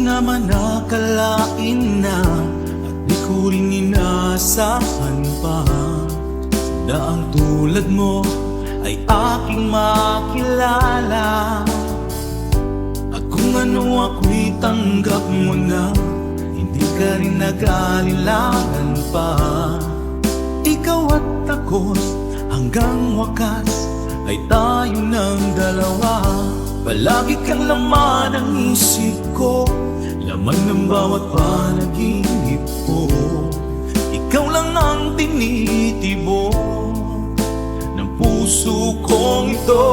naman akalain na at di ko rin inaasahan pa na ang tulad mo ay aking makilala. At kung ano ako'y tanggap mo na, hindi ka rin nag-alilangan pa. Ikaw at ako hanggang wakas ay tayo ng dalawa. Palagi kang laman ng isip ko, laman ng bawat panaginip ko. Ikaw lang ang tinitibok ng puso kong ito.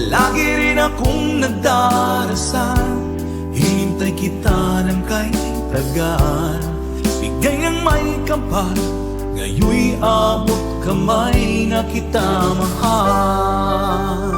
Lagi rin akong nagdarasal, hinintay kita ng kay tagal. Bigay ng may kapal, ngayon'y abot kamay na kita mahal.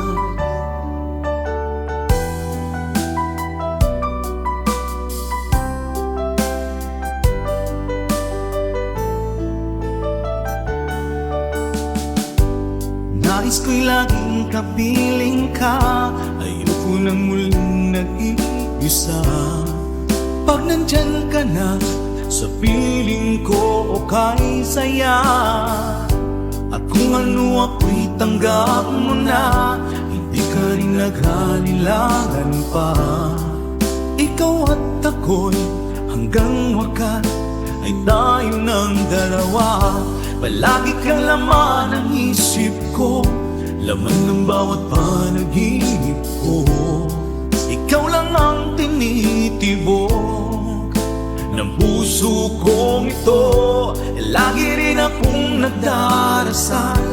Nais ko'y laging kapiling ka, ayoko nang muling nag-iisa. Pag nandyan ka na, sa piling ko okay saya. At kung ano ako'y tanggap mo na, hindi ka rin naghalilangan pa. Ikaw at ako'y hanggang wakas ay tayo ng dalawa. Palagi kang laman ng isip ko, laman ng bawat panaginip ko. Ikaw lang ang tinitibok ng puso kong ito. Lagi rin akong nagdarasal,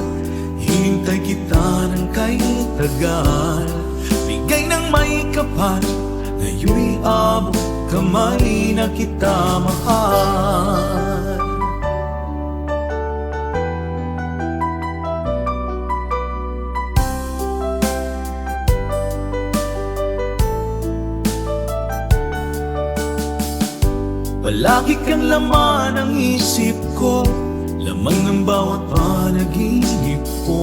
hinintay kita ng kay tagal. Bigay ng may kapal, ngayon'y abot kamay na kita mahal. Palagi kang laman ng isip ko, laman ng bawat panaginip ko.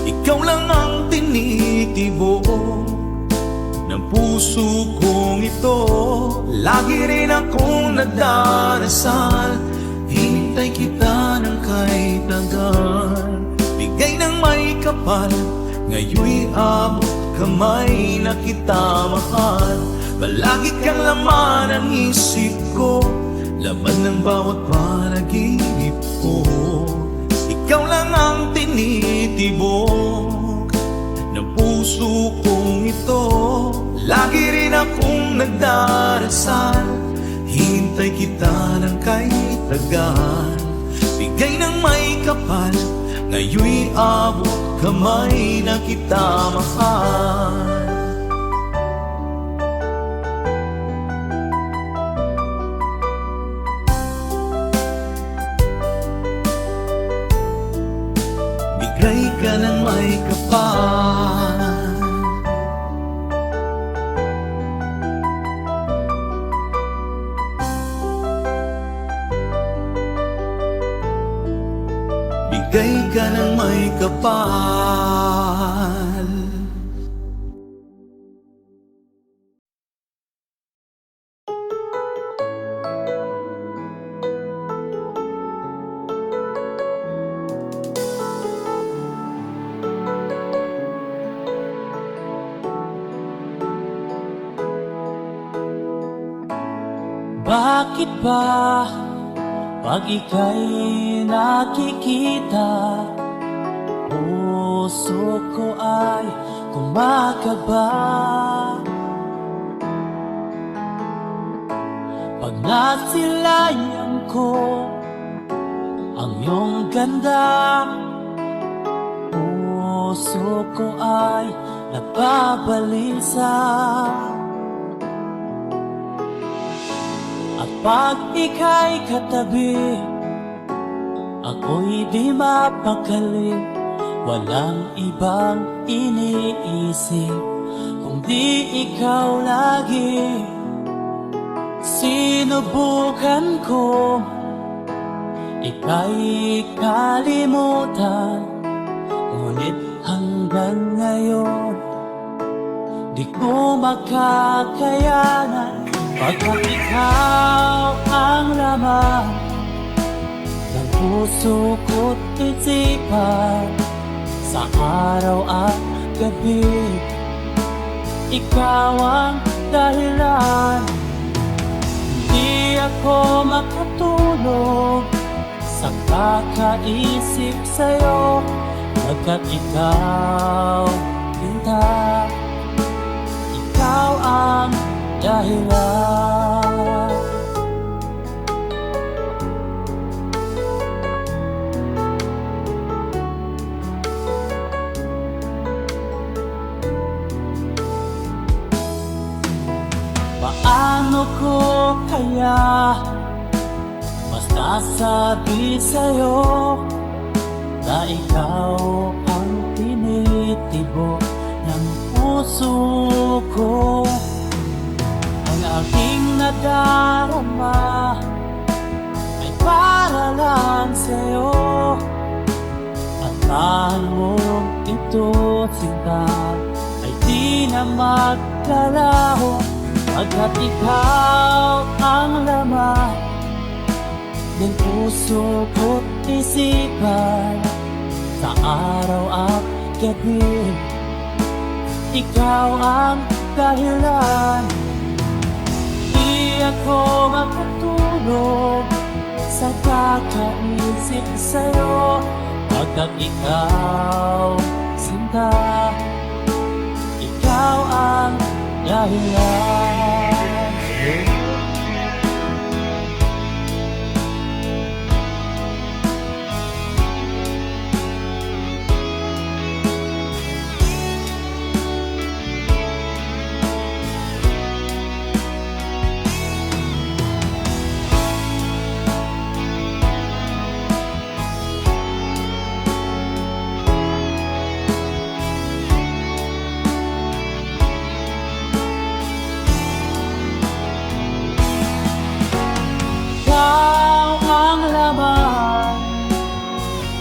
Ikaw lang ang tinitibok ng puso kong ito. Lagi rin akong nagdarasal, hinintay kita ng kay tagal. Bigay ng may kapal, ngayon'y abot kamay na kita mahal. Palagi kang laman ng isip ko, laman ng bawat panaginip ko. Ikaw lang ang tinitibok ng puso kong ito. Lagi rin akong nagdarasal, hintay kita ng kay tagal. Bigay ng may kapal, ngayon'y abot kamay na kita mahal. Bigay ka ng may kapal, bigay ka ng may kapal. Bakit ba pag ika'y nakikita, puso ko ay kumakaba? Pag nasilayan ko ang iyong ganda, puso ko ay nababalisa. Pag ika'y katabi, ako'y di mapakali. Walang ibang iniisip kundi ikaw lagi. Sinubukan ko ika'y kalimutan, ngunit hanggang ngayon di ko makakayanan. Pagkat ikaw ang laman ng puso ko't isipan, sa araw at gabi ikaw ang dahilan. Hindi ako makatulog sa kakaisip sa'yo, pagkat ikaw, Linda, ikaw ang dahilan. Paano ko kaya masasabi sa'yo na ikaw ang tinitibok ng puso ko? Ang aking nadarama ay para lang sa'yo, at mahal mo ito, sinta, ay di na maglalaho. Pagkat ikaw ang laman ng puso ko't isipan, sa araw at gabi ikaw ang dahilan. Di ako makatulog sa kakaisip sa'yo, pagkat ikaw, sinta, ikaw ang dahilan.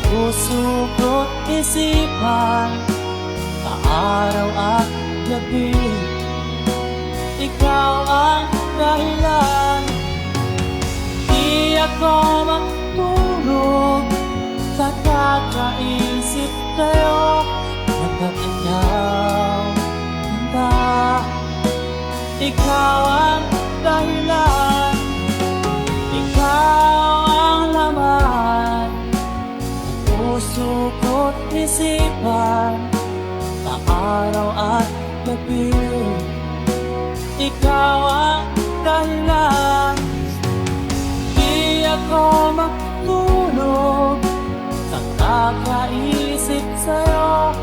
Puso ko't isipan, sa araw at gabi ikaw ang dahilan. Di ako matulog sa kakaisip sa'yo, pagkat ikaw, Linda, ikaw ang dahilan. Ikaw ang laman puso ko't isipan, sa araw at gabi ikaw ang dahilan. Di ako matulog sa kakaisip sa'yo,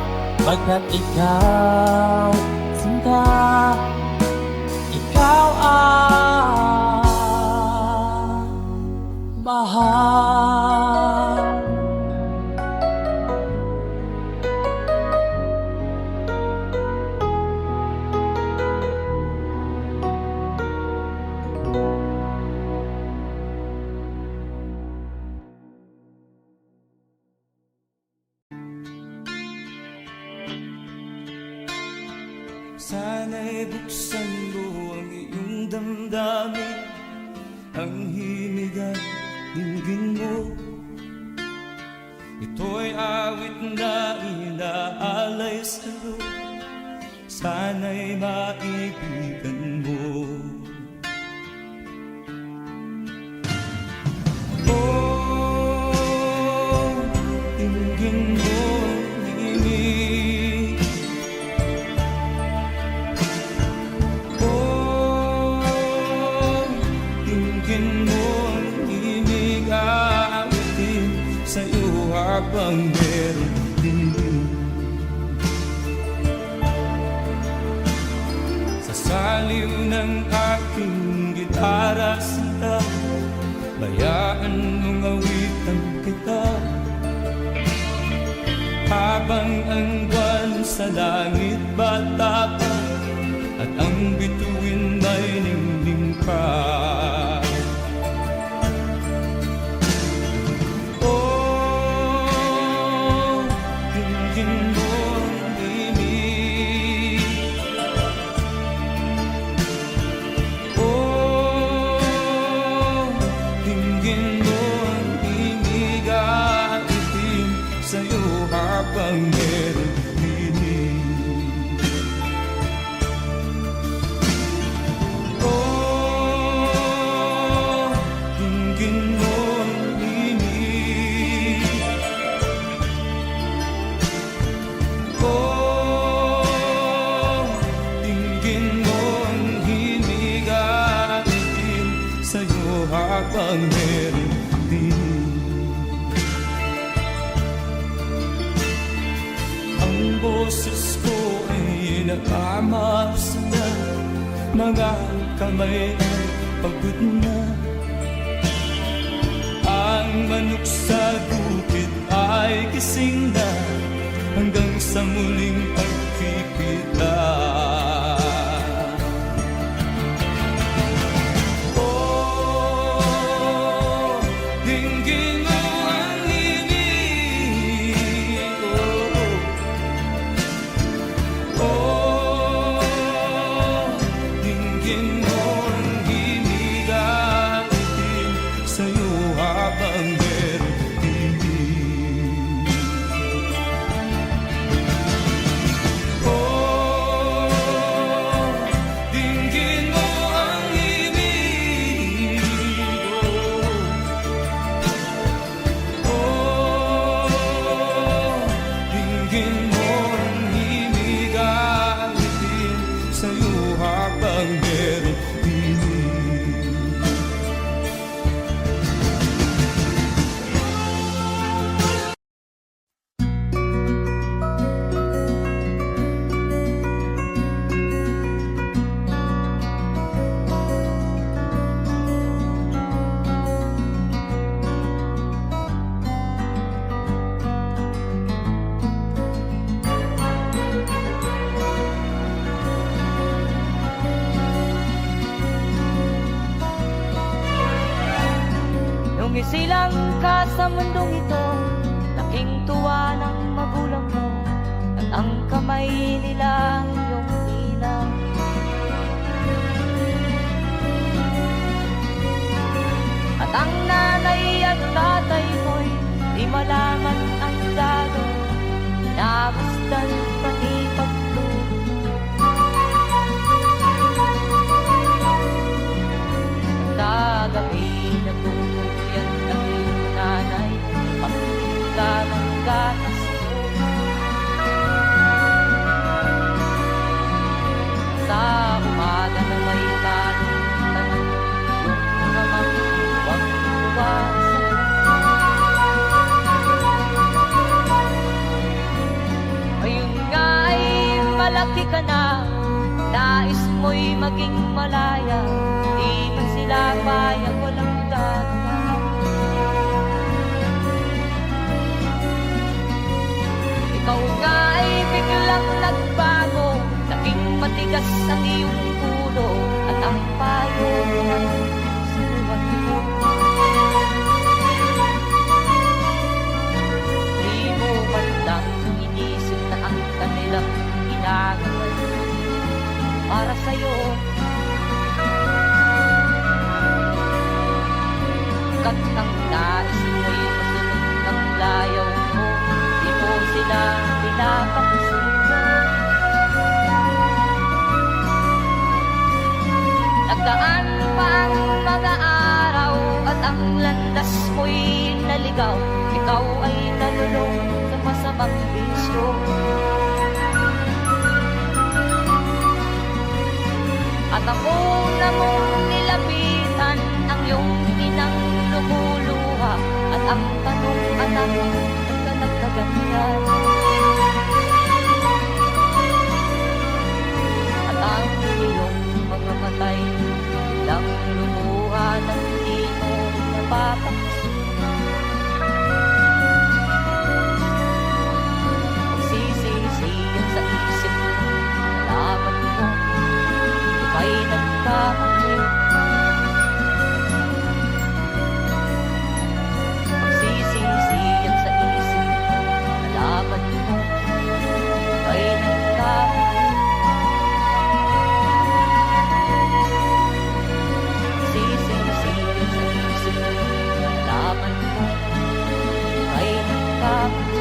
pagkat ikaw, sinta, ikaw ang mahal. Sana'y buksan mo ang iyong damdamin, ang himig at dinggin mo. Ito'y awit na inaalay sa'yo, sana'y maibigan mo. Oh, dinggin mo ang himig. Habang meron din sa saliw ng aking gitara, sinta, bayaan mong awitan kita, habang ang buwan sa langit bata pa, at ang bituin may ningning pa. Oh, habang meron din. Ang boses ko ay nakamas na, mga kamay ay pagod na. Ang manok sa bukid ay gising na, hanggang sa muling pagkikita. Oh, dinggin mo ang himig ko. Oh, dinggin mo ang himig at itin sa'yo habang meron din. Oh, dinggin mo ang himig ko. Oh, dinggin mo ang himig at itin sa'yo habang meron din. Nung isilang ka sa mundong ito, laking tuwa ng magulang mo, at ang kamay nila ang iyong ilaw. At ang nanay at tatay mo'y di malaman ang gagawin, namasdan pati pagtulog. Kagabi nagtutulyan ng iyong nanay, pagpunta ng gatas mo. Sa umaga na may kanutan, yung mamang huwag tuwasan. Ngayon nga ay malaki ka na, nais mo'y maging malaya, di man sila payag walang gagawa. Ikaw nga ay biglang nagbago, naging matigas ang iyong ulo, at ang payo ay sinuwat mo. Di mo man lang inisip na ang kanilang ginagawa para sa'yo. Kat ang nais mo'y masunod ng layaw mo, di mo sila pinapansin. Nagdaan pa ang mga araw at ang landas mo'y naligaw, ikaw ay nalulong sa masamang bisyo. At ako na mong nilapitan ang iyong inang lumuluha, at ang tanong, anak, ang ka nagkaganyan. At ang iyong mga matay lang lumuha ng di mo napapansin. Magsisisiyan sa isip mo, nalaman mo ika'y nagkamali. Magsisisiyan sa isip mo, nalaman mo ika'y nagkamali. Magsisisiyan sa isip mo, nalaman mo ika'y nagkamali.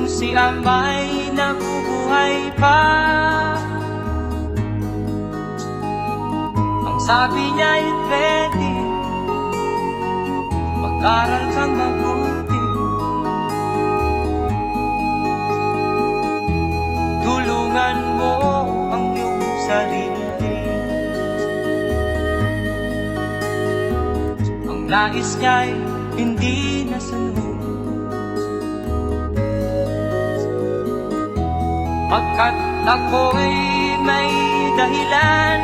si ama'y nabubuhay pa. Ang sabi niya'y ready, mag-aral kang mabuti. Tulungan mo ang iyong sarili. Ang nais niya'y hindi nasunod, pagkat ako'y may dahilan.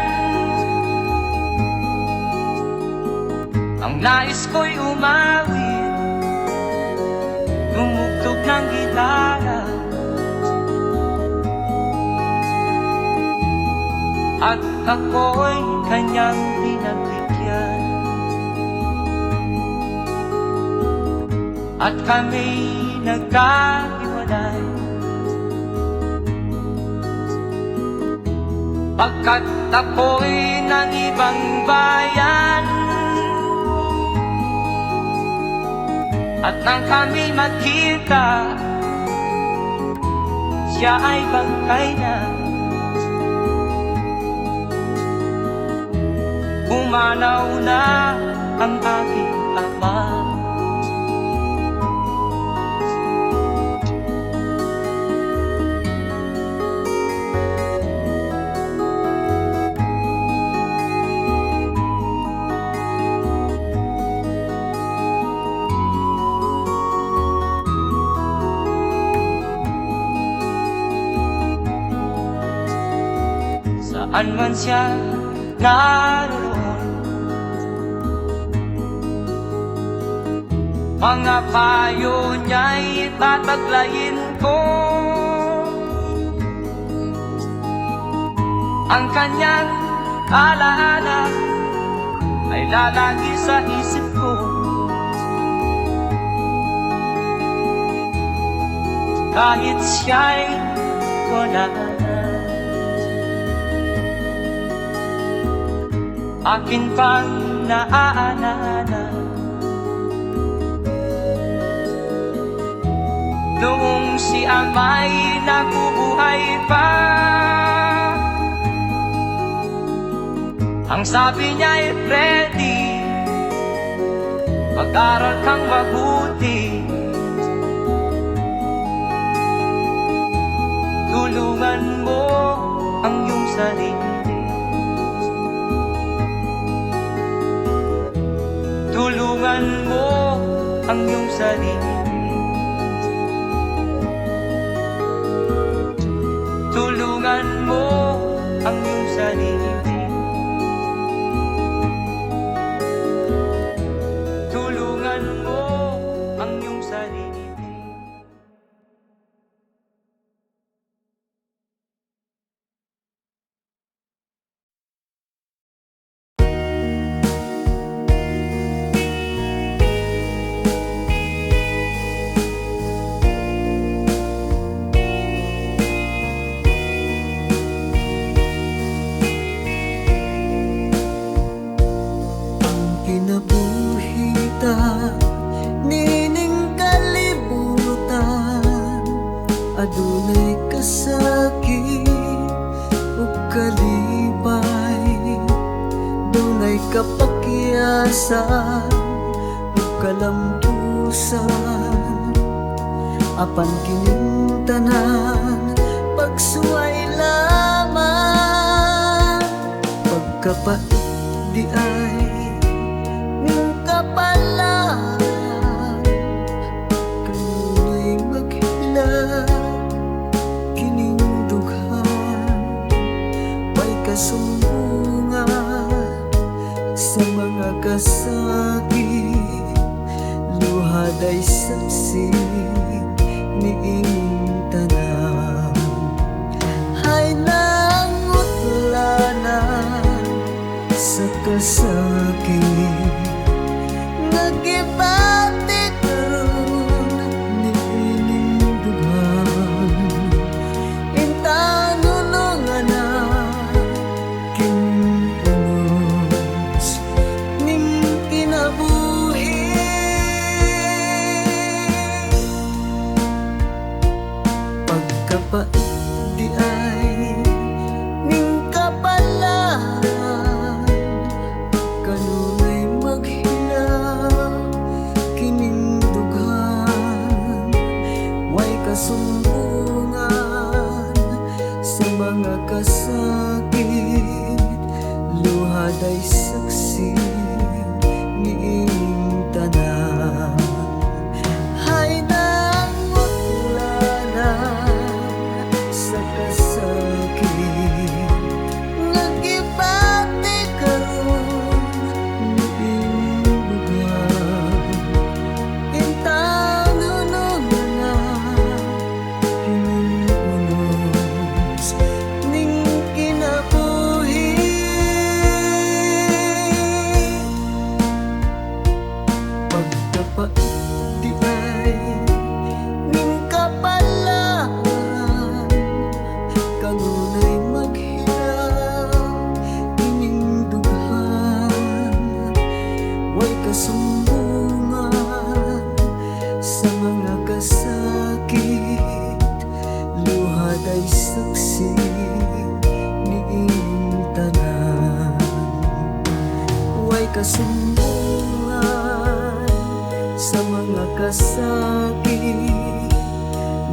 Ang nais ko'y umawit, tumugtog ng gitara, at ako'y kanyang pinagbigyan. At kami nagkahiwalay, pagkat ako'y ng ibang bayan. At nang kami magkita, siya ay bangkay na. Pumanaw na ang aking ama. Saan man siya naroon, mga payo niya'y tataglayin ko. Ang kanyang alaala ay lalagi sa isip ko. Kahit siya'y wala na, akin pang naaalala noong si ama'y nabubuhay pa. Ang sabi niya'y ready, mag-aral kang mabuti. Tulungan mo ang iyong sarili. Tulungan mo ang iyong sarili. Tulungan mo ang iyong sarili. Tulungan mo ang iyong sarili. Kinabuhita, nining kalibutan, adunay kasakit o kalibay, dunay kapakyasan o kalampusan, apan kining tanan pagsuway lamang, pagkapait di ay ning kapalan, kanunay maghila kining dughan, may kasumbungan sa mga kasakit, luhaday saksi niing tanan, hay nangutlanan sa kasakit, nagibati karon niining dughan, intanunungan na kinunos ning kinabuhi. Pagkapait di ay ning kapalaan, kanunay maghilaw kining dughan. Way kasumbungan sa mga kasakit, luhaday saksi niing tanan. Hay nangot lana sa kasakit, nagibati karon niing lugar. Intang hunong na kining unos ning kinabuhi. Pagkapait di ay ning kapalaan, kanunay maghilaw ining dughan. Way kasumbungan sa mga kasakit, luhaday saksi niing tanan. Way kasumbungan sa mga kasakit,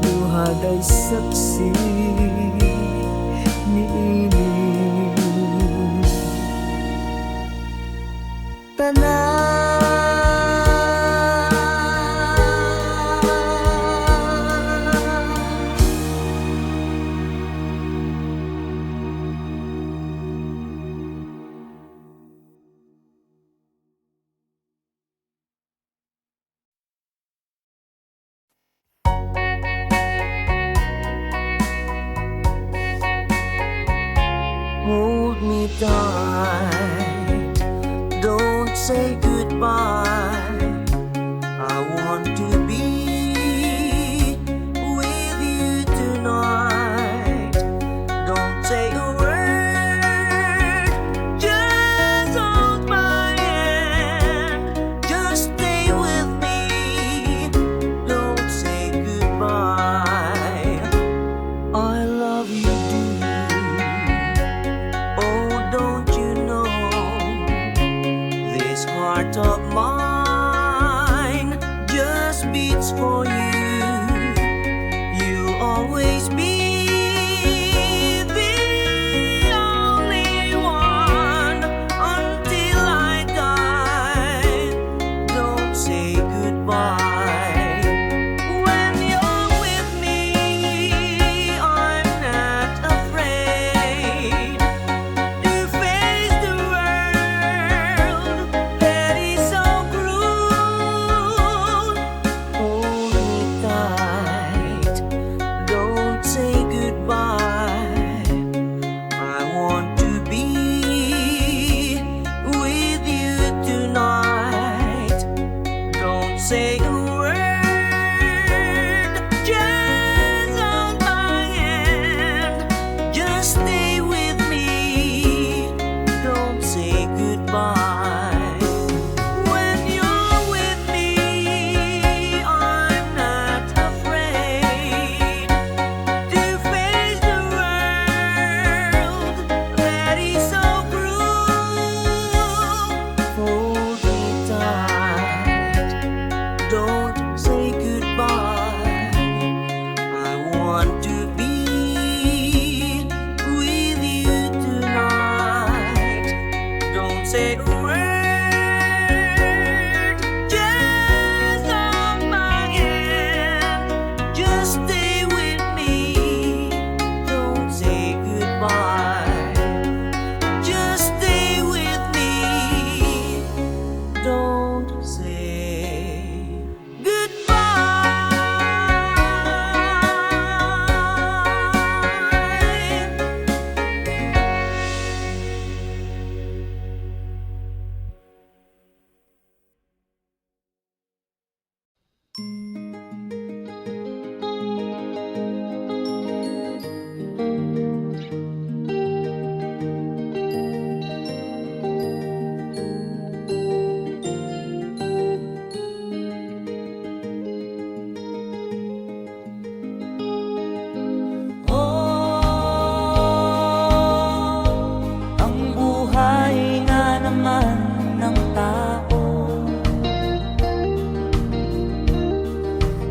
luhaday saksi niing tanan. Hold me tight, don't say goodbye. I want to be with you tonight. Don't say a word, just hold my hand. Just stay with me, don't say goodbye. I love you dearly. Oh, don't you know, this heart of mine just beats for you. You'll always be the only one until I die. Don't say goodbye. When you're with me, I'm not afraid to face the world that is so cruel. Hold me tight, don't say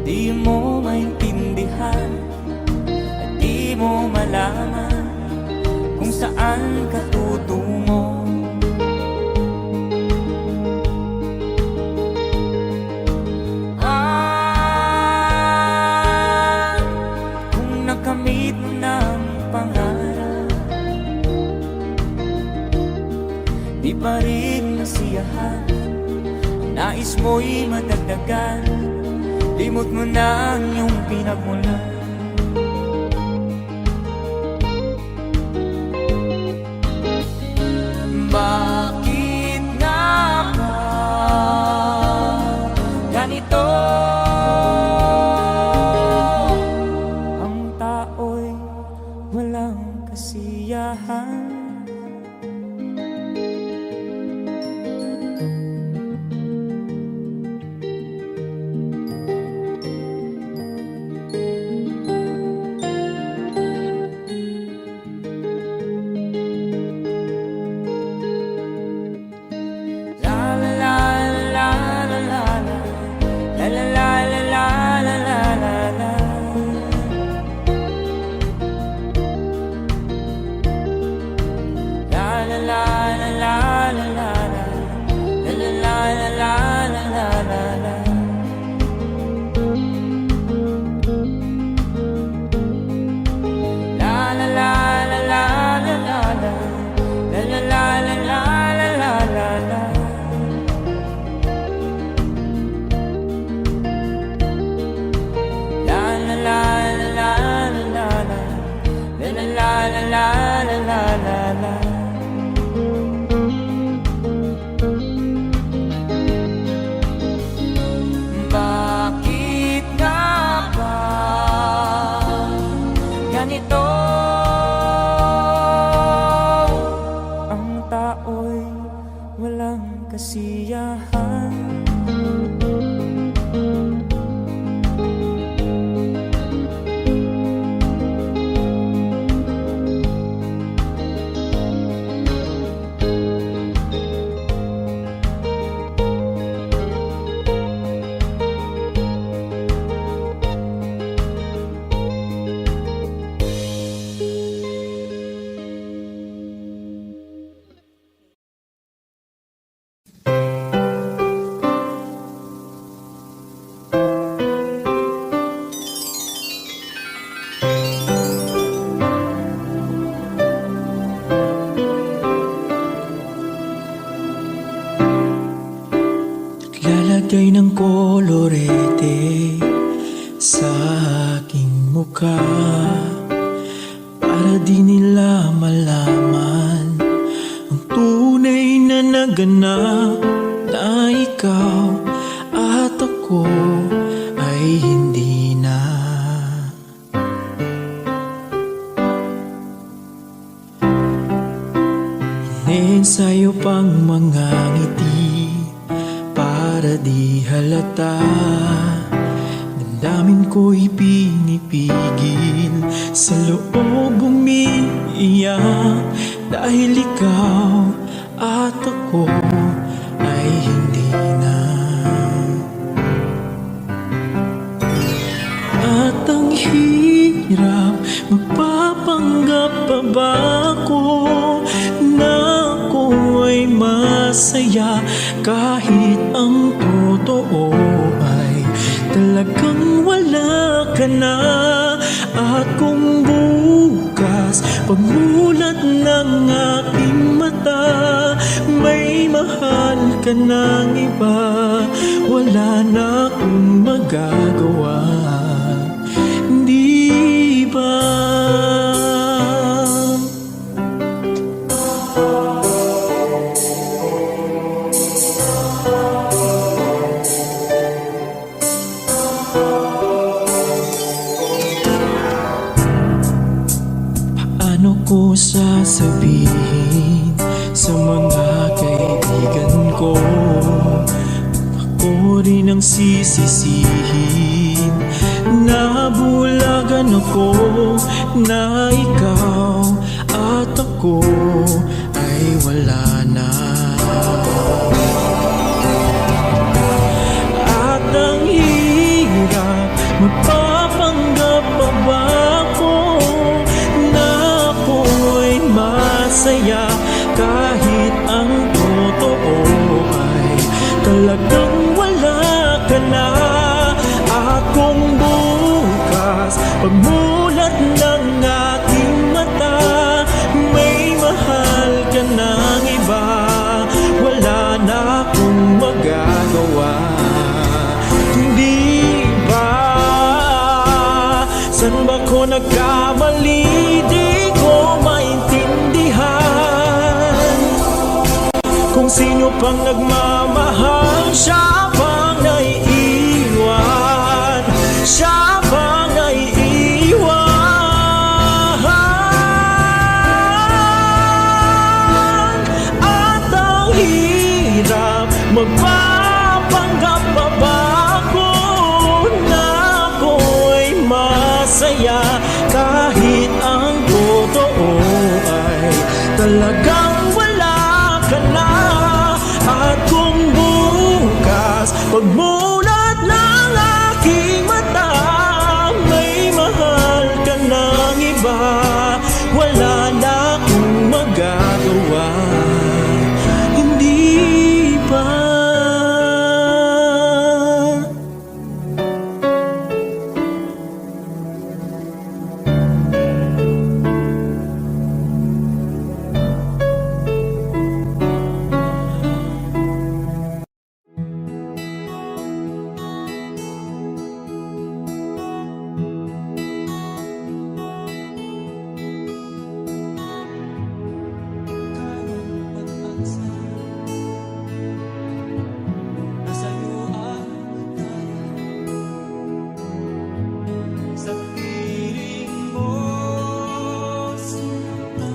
Di mo maintindihan at di mo malaman kung saan ka tutungo. Kung nakamit mo ng pangarap, di pa rin nasiyahan, nais mo'y madagdagan, limot mo na ang iyong pinagmulan. Bakit nga ba ganito? Ang tao'y walang kasiyahan. Bakit nga ba ganito? Ang tao'y walang kasiyahan. Lalagay ng kolorete sa aking mukha para di nila malaman ang tunay na naganap, na ikaw at ako ay hindi na. Iniensayo pang mga ngiti para di halata, damdamin ko'y pinipigil, sa loob umiiyak, dahil ikaw at ako ay hindi na. At ang hirap, magpapanggap pa ba ako na ako ay masaya, kahit ang totoo ay talagang wala ka na. At kung bukas pagmulat ng aking mata, may mahal ka ng iba, wala na akong magagawa, di ba? Paano ko sasabihin sa mga kaibigan ko, ako rin ang sisisihin, nabulagan ako na ikaw at ako ay wala na. At ang hirap, bukas, pagmulat ng aking mata, may mahal ka ng iba. Wala na akong magagawa. Hindi ba? San ba ko nagkamali? Di ko maintindihan. Kung sino pang nagmamahal, siya pang naiiwan. Siya pang naiiwan. At ang hirap magpapanggap pa ba ako na ako'y masaya, kahit ang totoo ay talagang wala ka na. At kung bukas pagmulat ng aking mata, may mahal ka ng iba, wala na akong magagawa. Hindi ba? Sa piling mo, sinta,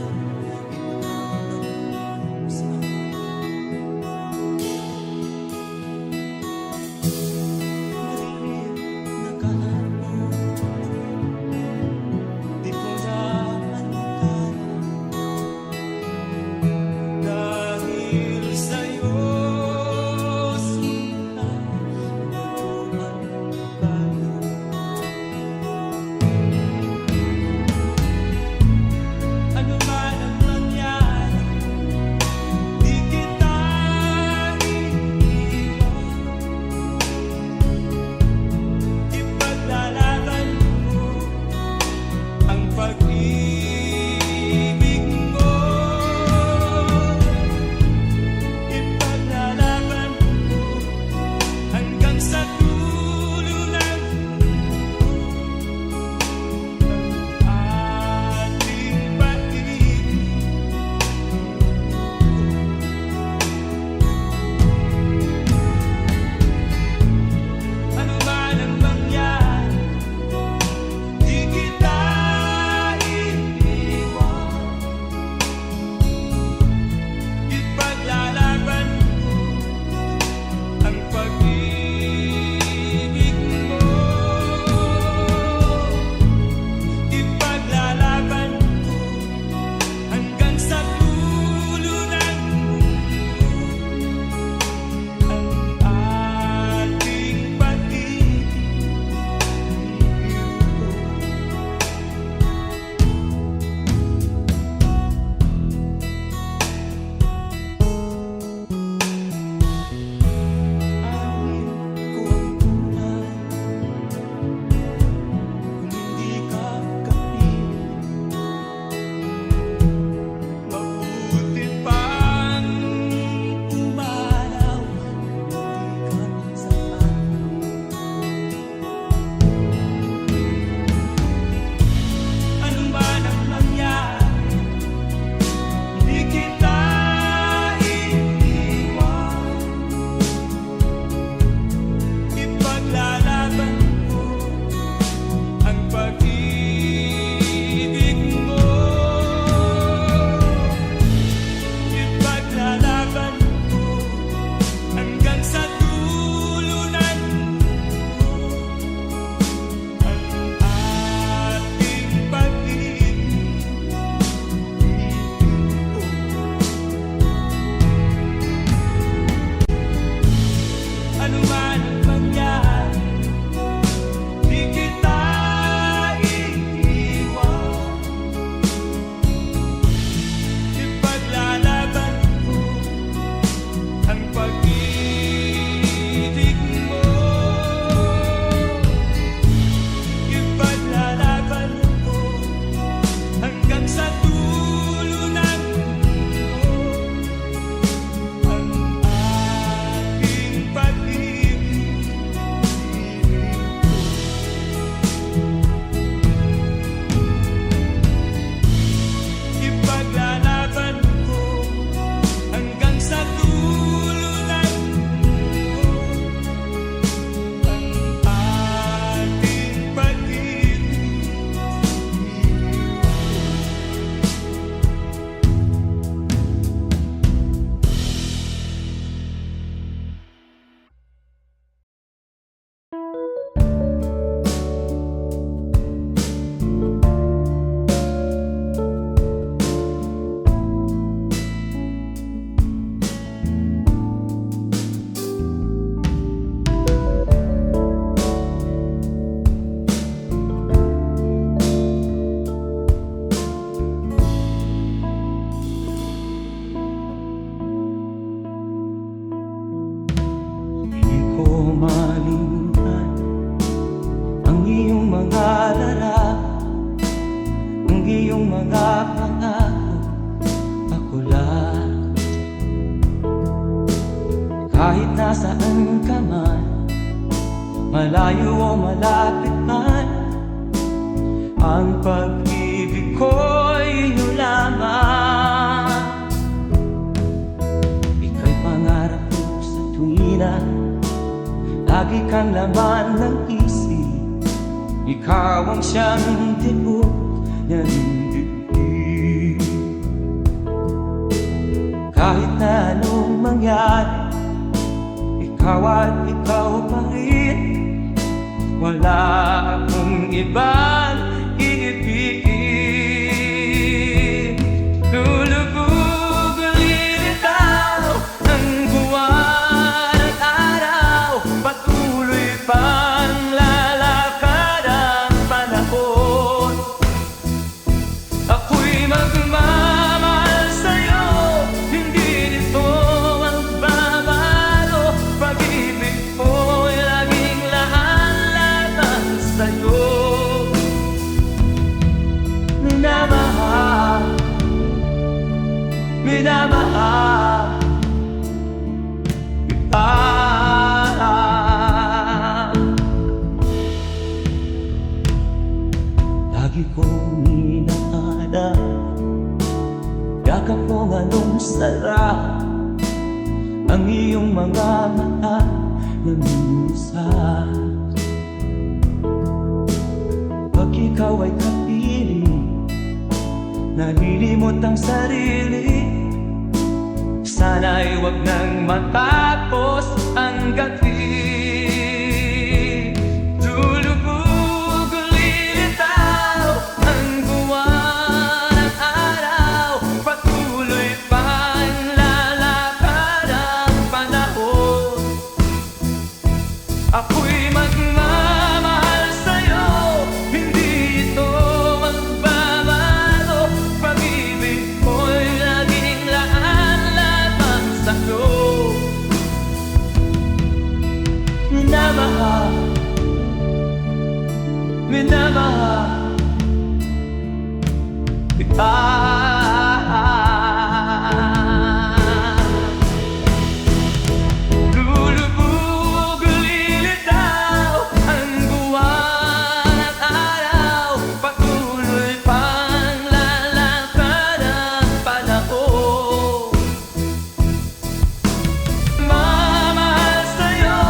ikaw sa malilim na kahapon. Di ko naantala dahil sa'yo, sinta, natuhan tayo. Ano man ang nangyari, di kita iiwan. Ipaglaban ang iyong mga larap, ang iyong mga pangako, ako lang. Kahit nasaan ka man, malayo o malapit man, ang pag-ibig ko'y iyo lamang. Ika'y pangarap ko sa tuwina, lagi kang laman ng isip. Ikaw ang siyang tibok ng dibdib. Kahit na anong mangyari, ikaw at ikaw pa rin. Wala akong ibang iibigin. Lulubog lilitaw ang buwan at araw, patuloy pang lalakad ang panahon. Ako'y magmamahal sa'yo, hindi nito magbabago. Pag-ibig ko'y laging laan-laban sa'yo. Minamahal, minamahal kita. Lagi kong hinahanap, yakap kong anong sarap, ang iyong mga mata na minsan. Pag ikaw ay kapiling, nalilimot ang sarili. Sana'y wag nang matapos ang gabi. Lulubog lilitaw ang buwan at araw, patuloy pang lalakad ang panahon. Ako'y magmamahal sa'yo, hindi ito magbabago. Pag-ibig ko'y laging laan-laban sa'yo. Minamahal, minamahal kita. Lulubog lilitaw ang buwan at araw, patuloy pang lalakad ang panahon. Mamahal sa'yo,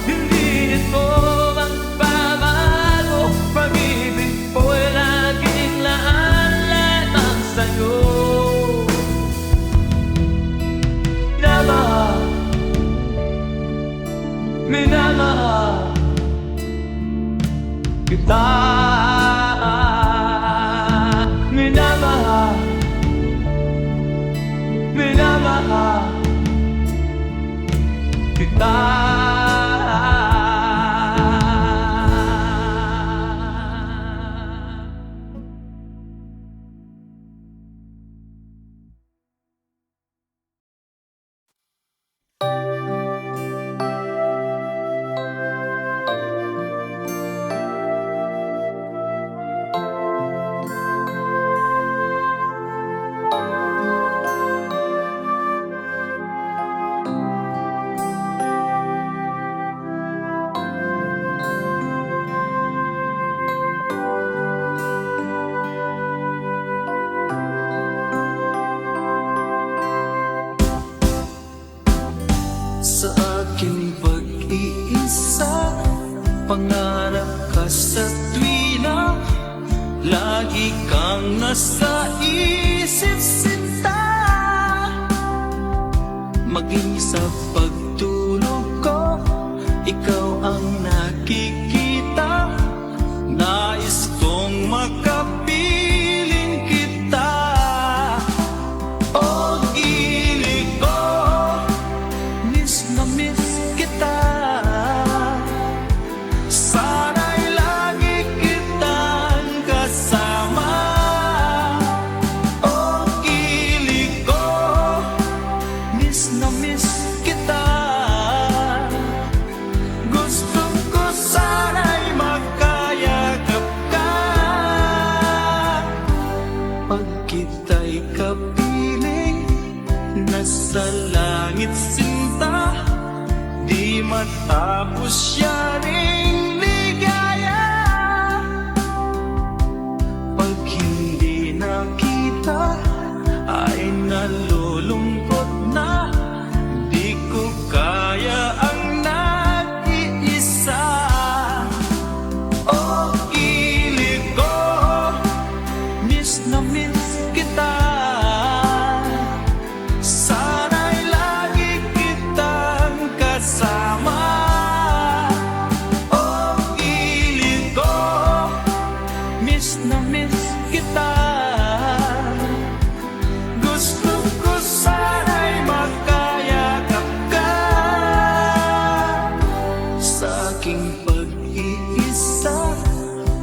hindi nito magbabago. Pag-ibig ko'y laging laan-laban sa'yo. Minamahal, minamahal kita. Minamahal, minamahal kita. Sa aking pag-iisa, pangarap ka sa tuwina, lagi kang nasa isip sinta. Maging sa pagtulog ko, ikaw ang nakikita. Nais kong makapiling kita. O gilig ko, miss na miss kita. Sana'y lagi kitang kasama. O gilig ko, miss na miss kita. Gustong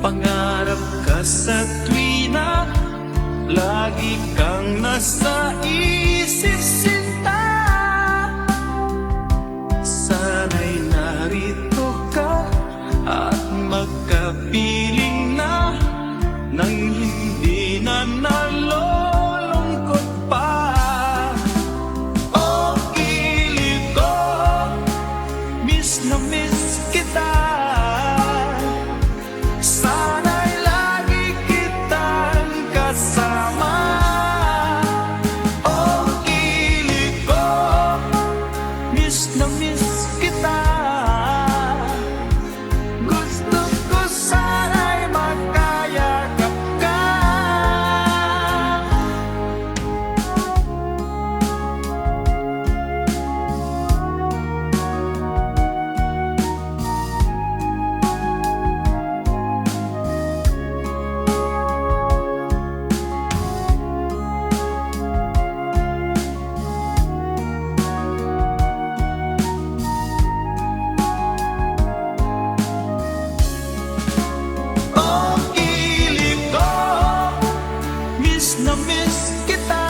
Pangarap ka sa tuwina, lagi kang nasa isip sinta. Sana'y narito ka at magkapiling na nang hindi na nalulungkot pa. Oh, kilig ko, miss na miss kita. Sana'y lagi kitang kasama. Oh, kilig ko, miss na miss kita. Gusto ko sana'y makayakap ka. Oh, kilig ko, miss na miss kita.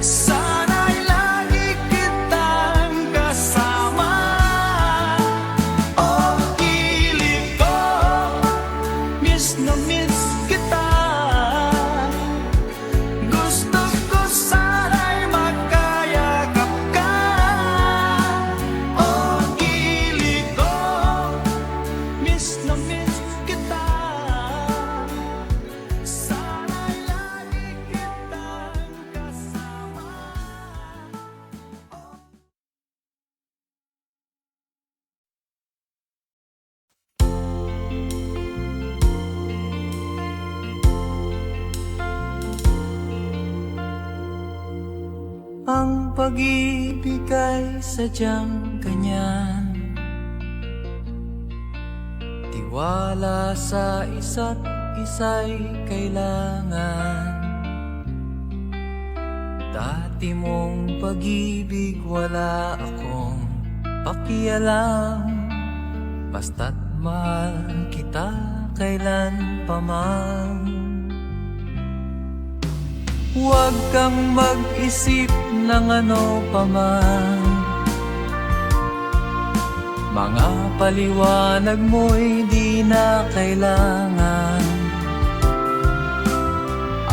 Sana'y lagi kitang kasama. Oh, kilig ko, miss na miss kita. Gusto ko sana'y makayakap ka. Oh, kilig ko, miss na miss kita. Sana'y lagi kitang kasama. Ang pag-ibig ay sadyang ganyan, tiwala sa isa't isa'y kailangan. Dati mong pag-ibig wala akong pakialam, basta't mahal kita kailan pa man. Huwag kang mag-isip ng ano pa man, mga paliwanag mo'y di na kailangan.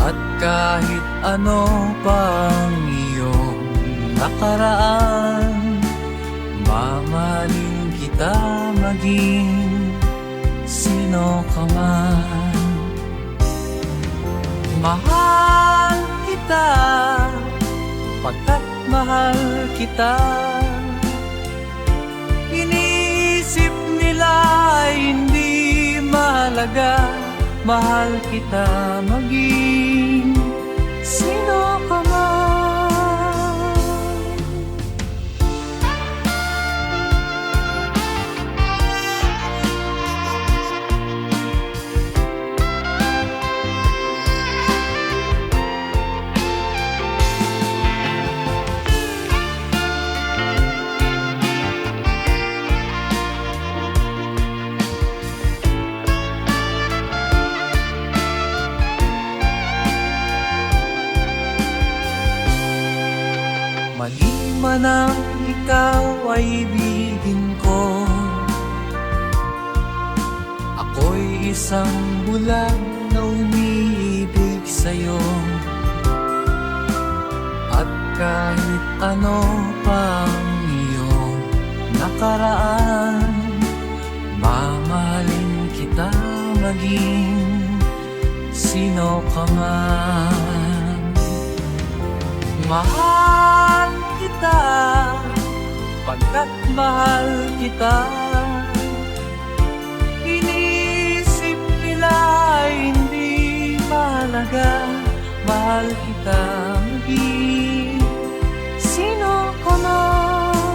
At kahit ano pang iyong nakaraan, mamahalin kita maging sino ka man. Mahal kita, pagkat mahal kita. Iniisip nila ay hindi mahalaga, mahal kita maging sino ka man. Mali man ang ikaw ay ibigin ko, ako'y isang bulag na umiibig sa'yo. At kahit ano pang iyong nakaraan, mamahalin kita maging sino ka man. Mahal kita, pagkat mahal kita. Inisip nila ay hindi mahalaga, mahal kita maging sino ka man.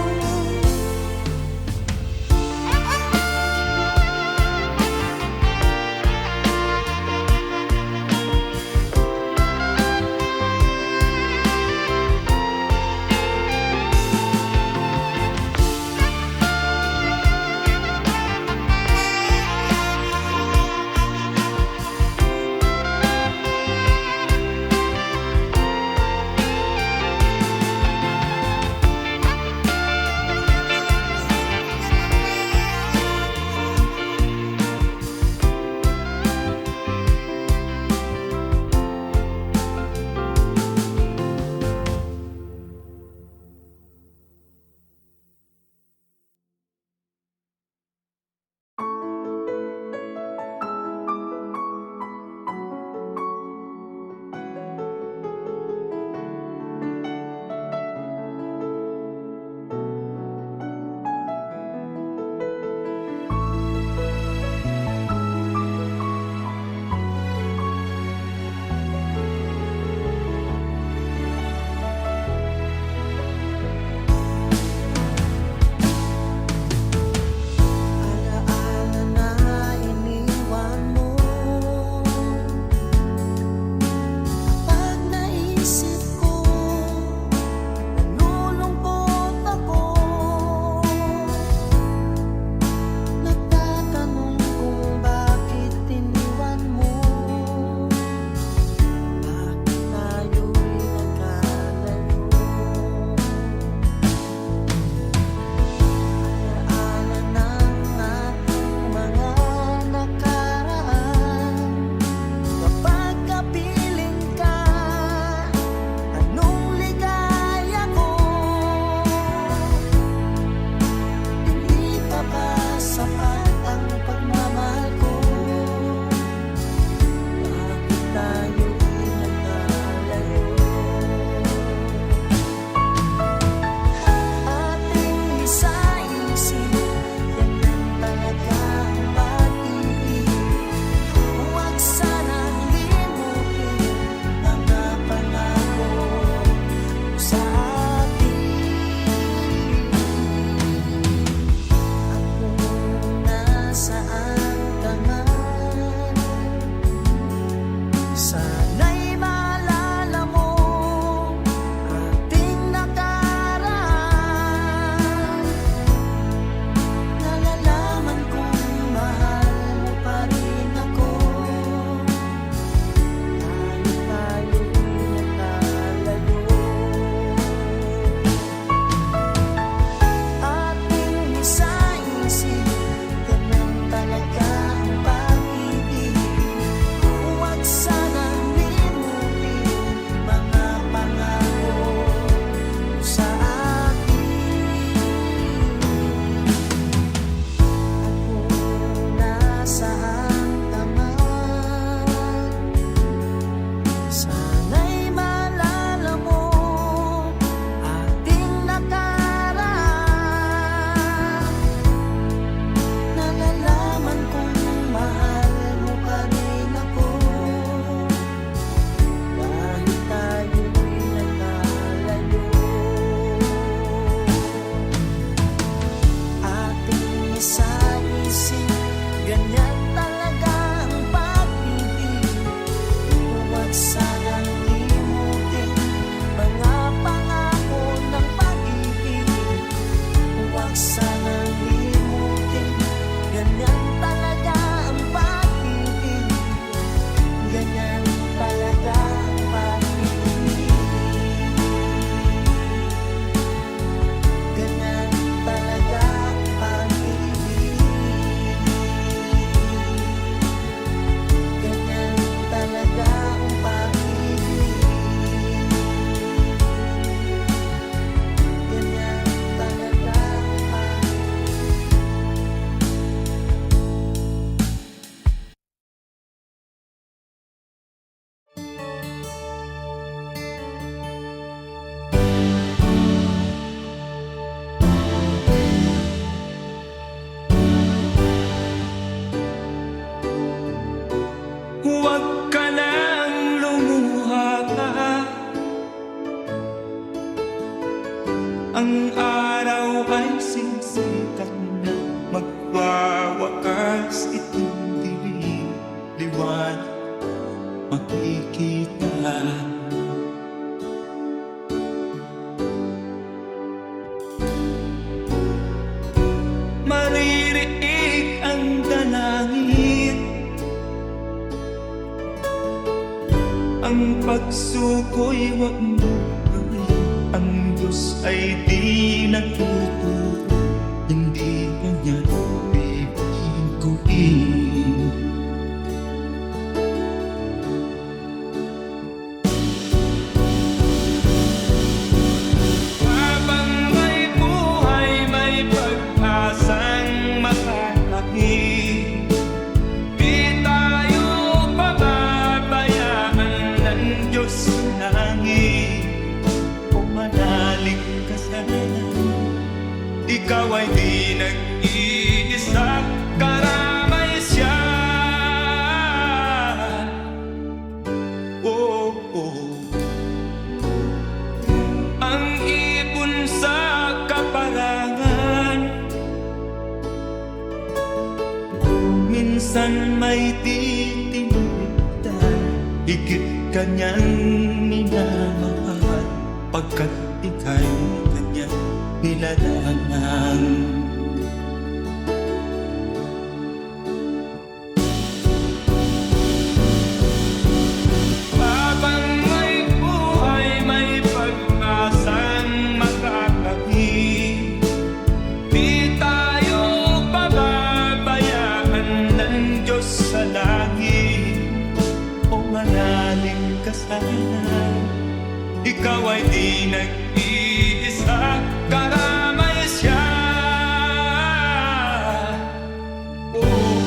ang pagsuko'y huwag mo gawin. Ang Diyos ay di natuturo, hindi kanya bibiguin. Habang may buhay, may pag-asang makakakit. Di tayo pababayaan ng Diyos sa langit. O manalig ka sana, ikaw ay di nag-iisa, karamay siya. Oh, oh. Ang ibon sa kaparangan, minsan may titinitan, higit kanyang minamahal, pagkat ika'y kanyang nilalangan. Habang may buhay, may pag-asang makakakit. Di tayo pababayaan ng Diyos sa langit. O manalig ka sana, ikaw ay di nag-iisa, karamay siya. Oh.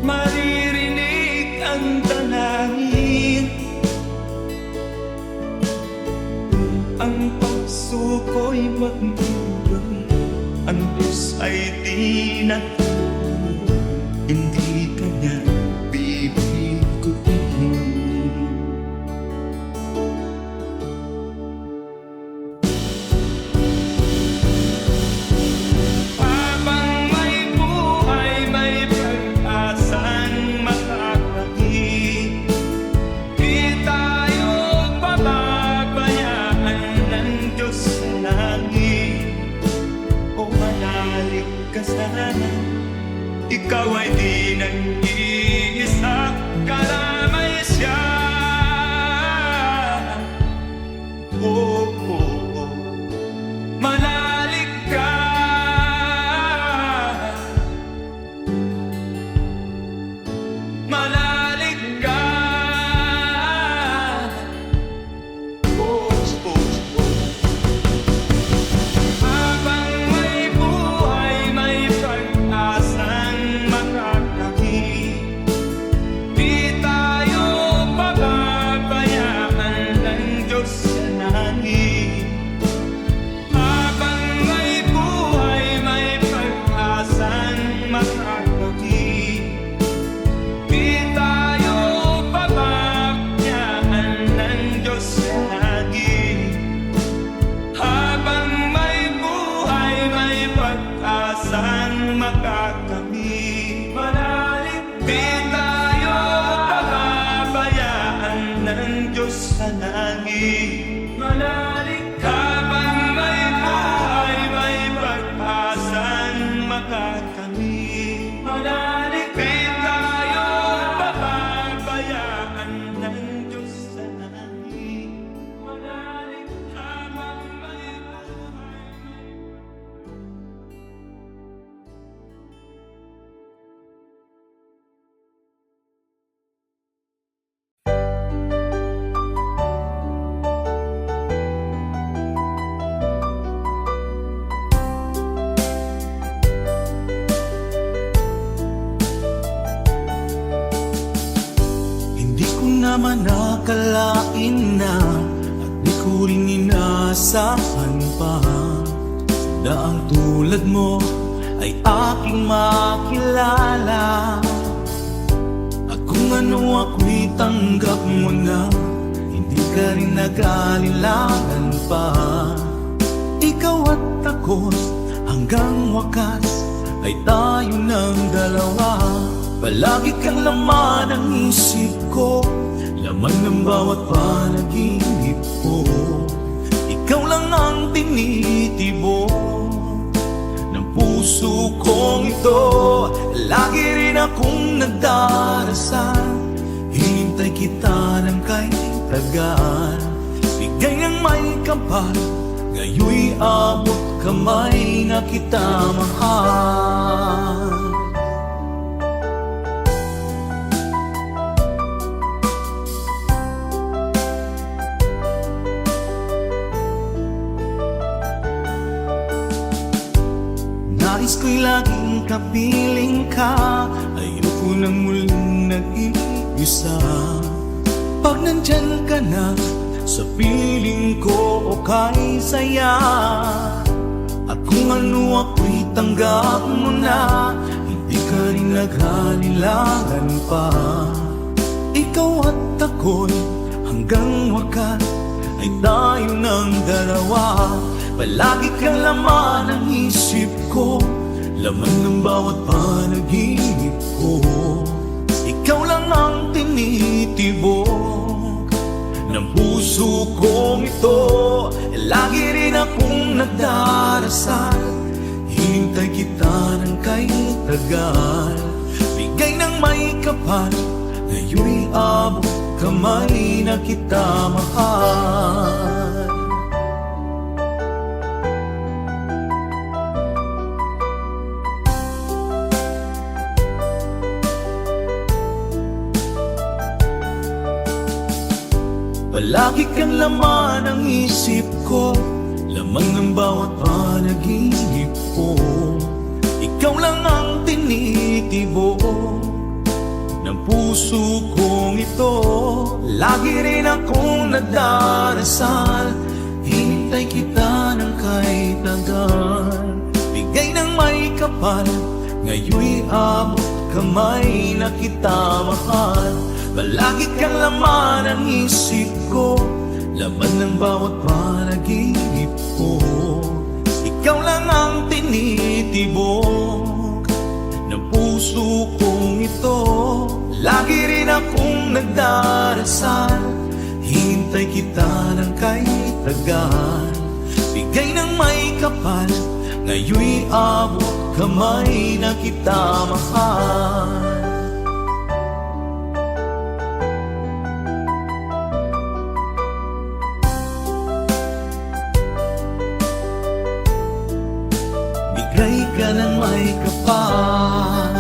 Maririnig ang dalangin, ang pagsuko'y huwag mo gawin. Ang Diyos ay di natuturo, hindi kanya bibiguin. Habang may buhay, may pag-asang makakakit. Di tayo pababayaan ng Diyos sa langit. O manalig ka sana, ikaw ay di nag-iisa, karamay siya. Oh, oh, oh. Manalig ka, manalig ka. Oh, oh, oh. Habang may buhay, may pag-asang makakakit. Di tayo pababayaan ng Diyos sa langit. Habang may buhay, may pag-asang makakakit. Di tayo pababayaan ng Diyos sa langit. Habang may buhay, may pag-asang makakamit. Manalig, di tayo pababayaan ng Diyos sa langit. Manalig, habang may buhay, may pag-asang makakamit. Manalig, di tayo pababayaan ng Diyos sa langit. Manalig, habang may buhay, Hindi ko naman nakalain na at di ko rin inaasahan pa daang tulad mo ay aking makilala. At kung ano ako'y tanggap mo na, hindi ka rin nag-alilangan pa. Ikaw at ako hanggang wakas ay tayo ng dalawa. Palagi kang laman ng isip ko, laman ng bawat panaginip ko. Ikaw lang ang tinitibo ito. Lagi rin akong nagdarasal, hinintay kita ng kay tagal. Bigay ng may kapal, ngayon'y abot kamay na kita mahal. Nais ko'y laging kapiling ka, ayoko nang muling nag-iisa. Pag nandyan ka na, sa piling ko okay saya. At kung ano ako'y tanggap mo na, hindi ka rin naghalilangan pa. Ikaw at ako'y hanggang wakas ay tayo ng dalawa. Palagi kang laman ng isip ko, laman ng bawat panaginip ko. Ikaw lang ang tinitibok ng puso kong ito. Lagi rin akong nagdarasal, hinintay kita ng kay tagal. Bigay ng may kapal, ngayon'y abot kamay na kita mahal. Palagi kang laman ng isip ko, laman ng bawat panaginip ko. Ikaw lang ang tinitibok ng puso kong ito. Lagi rin akong nagdarasal, hinintay kita ng kay tagal. Bigay ng may kapal, ngayon'y abot kamay na kita mahal. Palagi kang laman ng isip ko, laman ng bawat panaginip ko. Ikaw lang ang tinitibok ng puso kong ito. Lagi rin akong nagdarasal, hinintay kita ng kay tagal. Bigay ng may kapal, ngayon'y abot kamay na kita mahal. Bigay ka ng may kapal,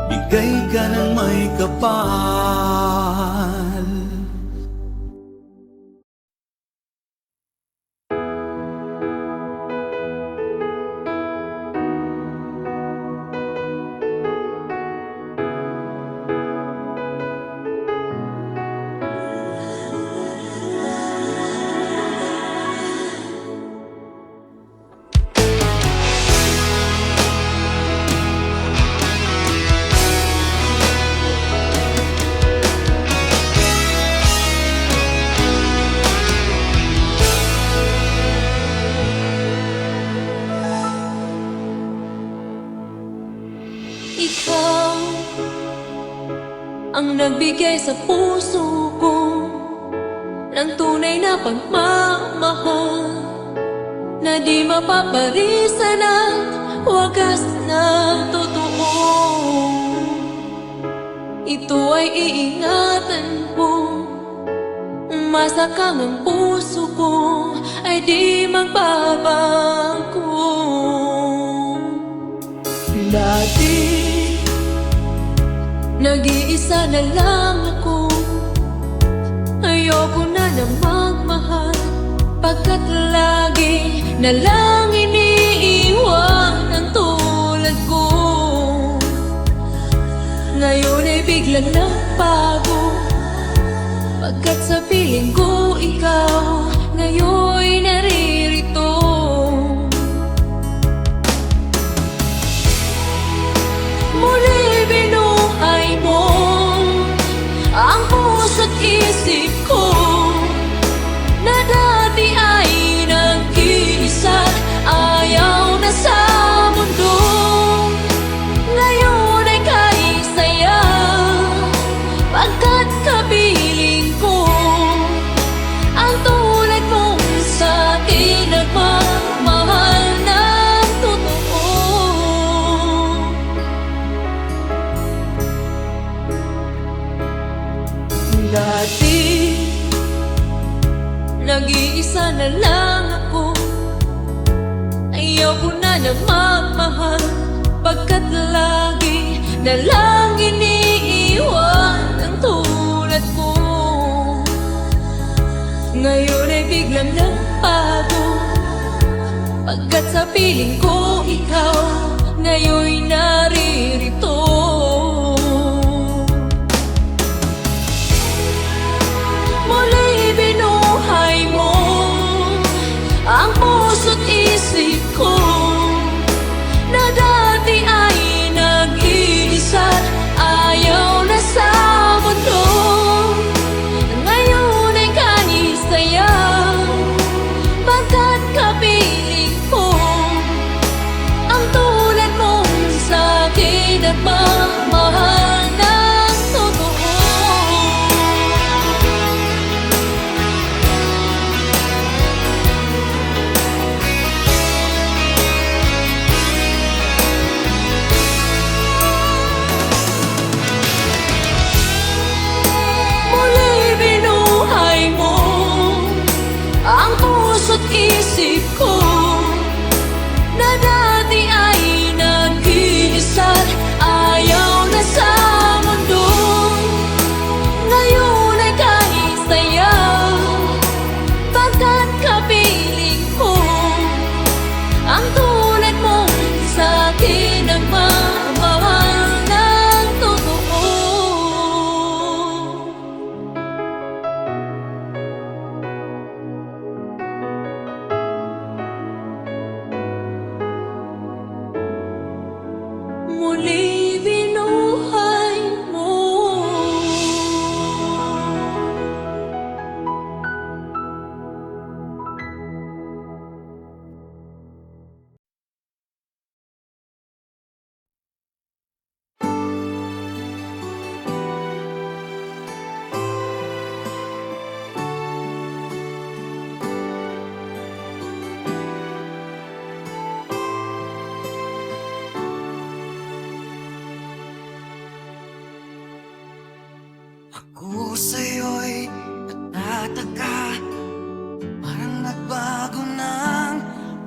bigay ka ng may kapal. Ikaw ang nagbigay sa puso ko ng tunay na pagmamahal na di mapaparisan at wagas na totoo. Ito ay iingatan ko, masakang ang puso ko ay di magbabago. Dati nag-iisa na lang ako, ayoko na magmahal, pagkat lagi na lang iniiwan ang tulad ko. Ngayon ay biglang nagbago, pagkat sa piling ko ikaw ngayon'y naririto. Muli binuhay mo ang puso't isip ko na dati ay nag-iisa't ayaw na sa mundo. Ngayon ay kay saya, pagkat kabi nagmamahal, pagkat lagi na lang iniiwan ang tulad mo. Ngayon ay biglang nagbago, pagkat sa piling ko ikaw ngayon'y naririto. Muli binuhay mo ang puso't isip ko, na dati ay nag-iisa't ayaw na sa mundo. Ngayon ay kanisayaw, pagkat kapiling ko ang tulad mong sa'kin nagmamahal ng totoo. Muli binuhay mo ang puso't isip ko, na dati ay nag-iisa't ayaw na sa mundo. Ngayon ay kanisayaw, pagkat kapiling ko ang tulad mong sa'kin nagmamahal ng totoo. Muli binuhay mo. Ako sa'yo'y natataka, parang nagbago ng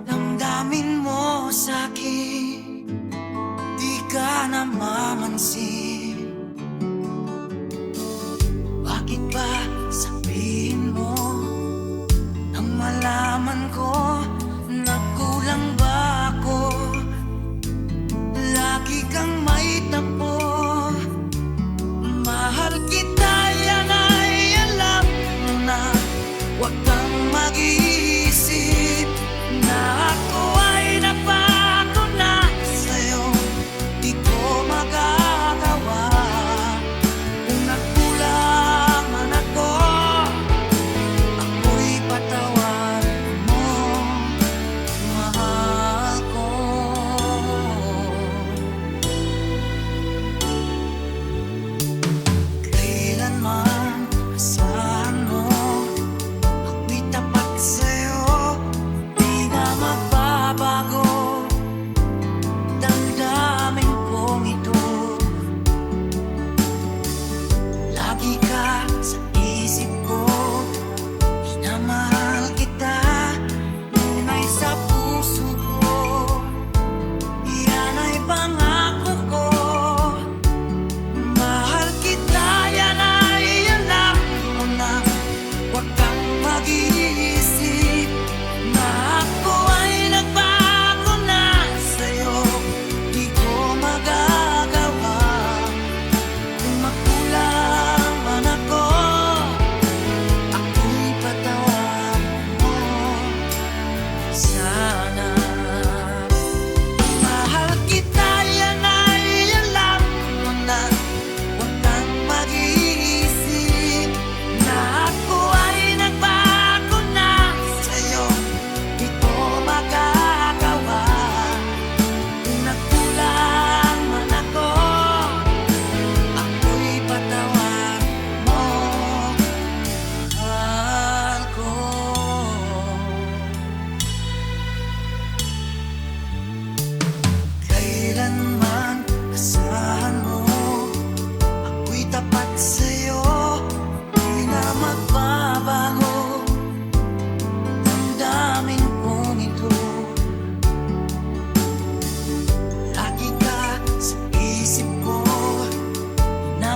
damdamin mo sa'kin. Di ka namamansin, bakit ba sabihin mo nang malaman ko na kulang ba ako? Lagi kang may tapo, mahal kita, yan ay alam mo na. Huwag kang mag-iisip na ako ay napako na sa'yo. Di ko magagawa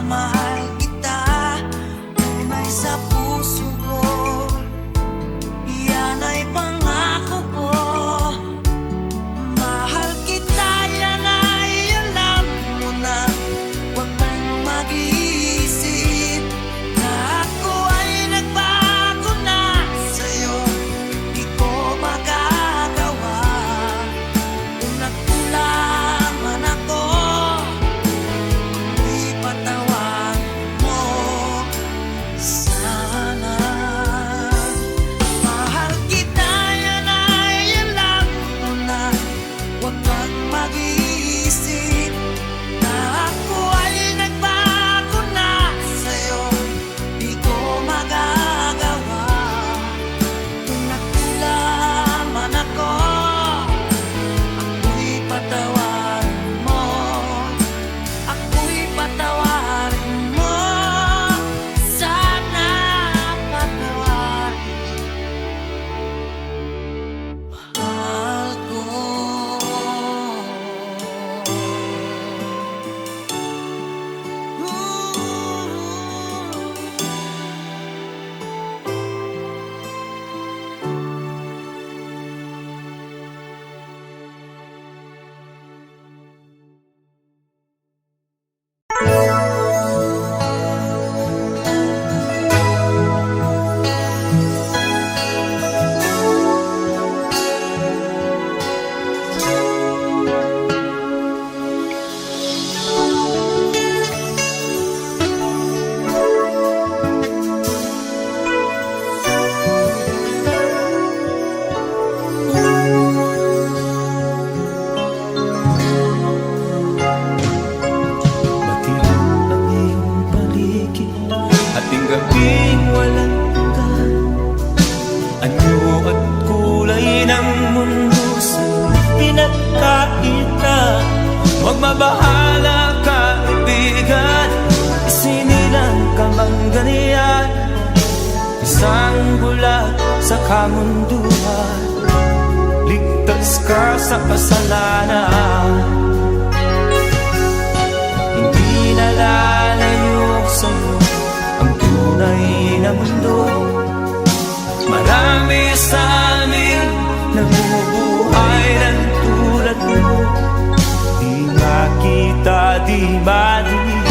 mahal kita, tunay sa puso ko. Yan ay pangako ko. Mahal kita, yan ay alam mo na. Huwag kang mag-iisip na ako ay nagbago na sa'yo. Di ko magagawa kung nagkulang man ako. Ipatawan mo sana. Mahal kita, yan ay alam mo na. Huwag kang mag-iisip na ako ay nagbago na sa'yo. Di ko magagawa kung nagkulang man ako. Ako'y patawarin mo. Ako'y patawarin mo. Sana patawarin mahal ko. Matilang ang iyong paligid, ating gabing walang hanggan. Anyo at kulay ng mundo sa'yo pinagkakita. Huwag mabahala kaibigan, isinilang ka mang ganyan. Isang bulag sa kamunduhan, ligtas ka sa kasalanan. Hindi nalalayo sa'yo ang tunay na mundo. Marami sa amin nabubuhay ng tulad mo. Di makita, di madinig,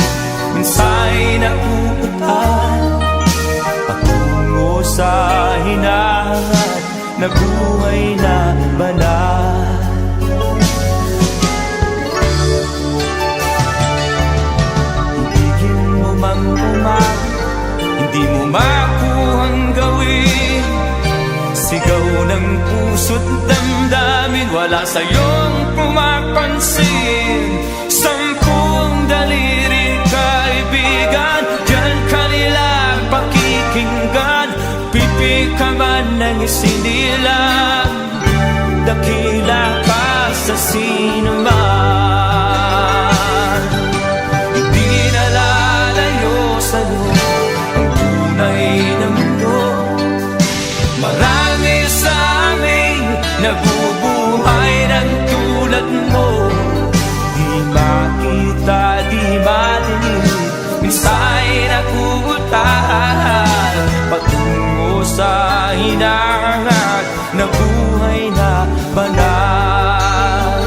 minsa'y nauutan. Patungo sa hinahangat na buhay na banal. Ibigin mo mang bumawi, hindi mo makuhang gawin. Sigaw ng puso't damdamin, wala sa'yong pumapansin. Sampung daliri kaibigan, diyan kanila pakikinggan. Pipi ka man ng isinilang, dakila ka sa sinuman. Hindi nalalayo sa'yo ang tunay na mundo. Marami sa amin nabubuhay ng tulad mo. Di makita, di madinig, minsa'y nakuutan. Patungo sa hinahangat na buhay na banal.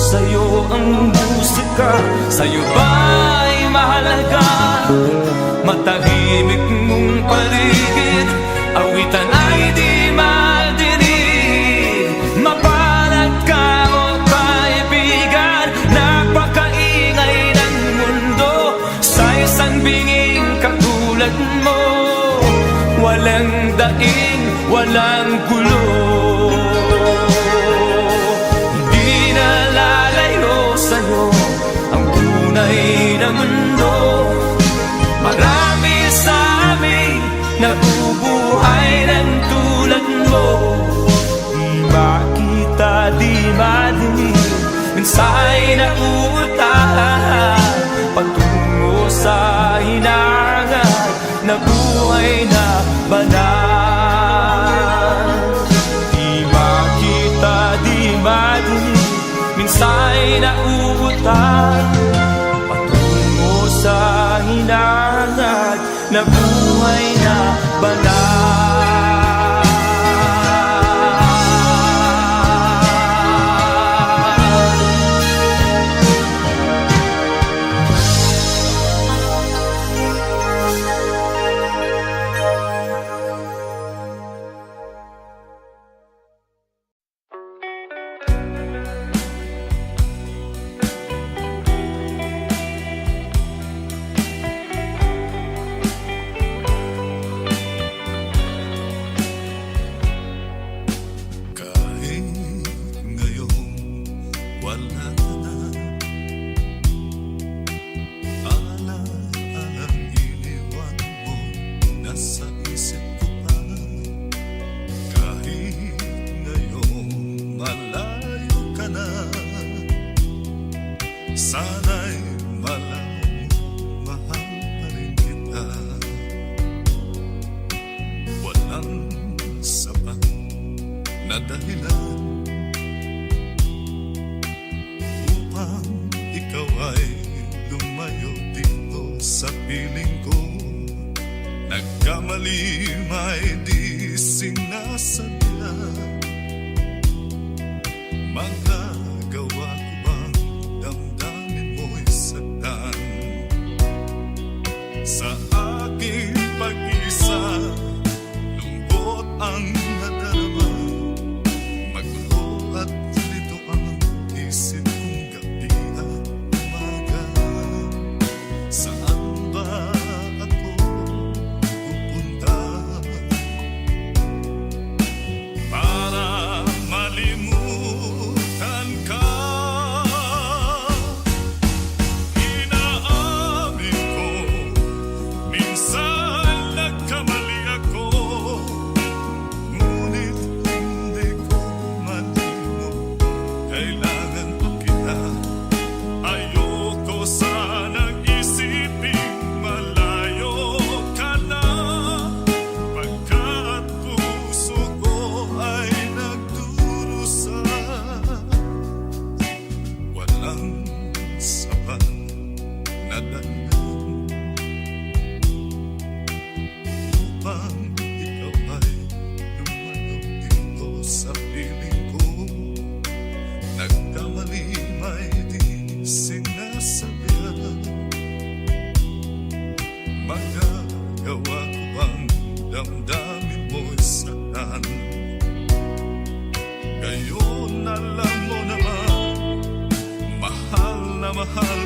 Sa'yo ang musika, sa'yo ba'y mahalaga? Matahimik mong paligid, awitan ay di madinig. Mapalad ka o kaibigan, napakaingay ng mundo. Sa isang binging katulad mo, walang daing, walang gulo. Hindi nalalayo sa'yo ang tunay na mundo. Marami sa amin nabubuhay ng tulad mo. Di makita, di madinig, Minsa'y nauutal patungo sa hinangat na buhay na banal. Di makita, di madinig, minsa'y nauutal patungo sa hinangat na buhay na banal. Sana'y malaman mo, mahal pa rin kita. Walang sapat na dahilan upang ikaw ay lumayo dito sa piling ko. Nagkamali may di sinasadya. Magagawa ko bang damdamin mo'y saktan sa aking pag-isa? Lungkot ang nadarama, magulo at lito ang isip kong gabi at umaga. Saan ba ako pupunta para malimutan ka? Inaamin ko, minsan nagkamali ako, ngunit hindi ko malino, kailangan ko kita. Ayoko sanang isiping malayo ka na, pagkat puso ko ay nagdurusa. Walang sapat na dahilan upang ikaw ay lumayo dito sa piling ko. Nagkamali may di sinasabihan. Magagawa ko bang damdamin mo'y saktan? Ngayon alam mo naman, mahal na mahal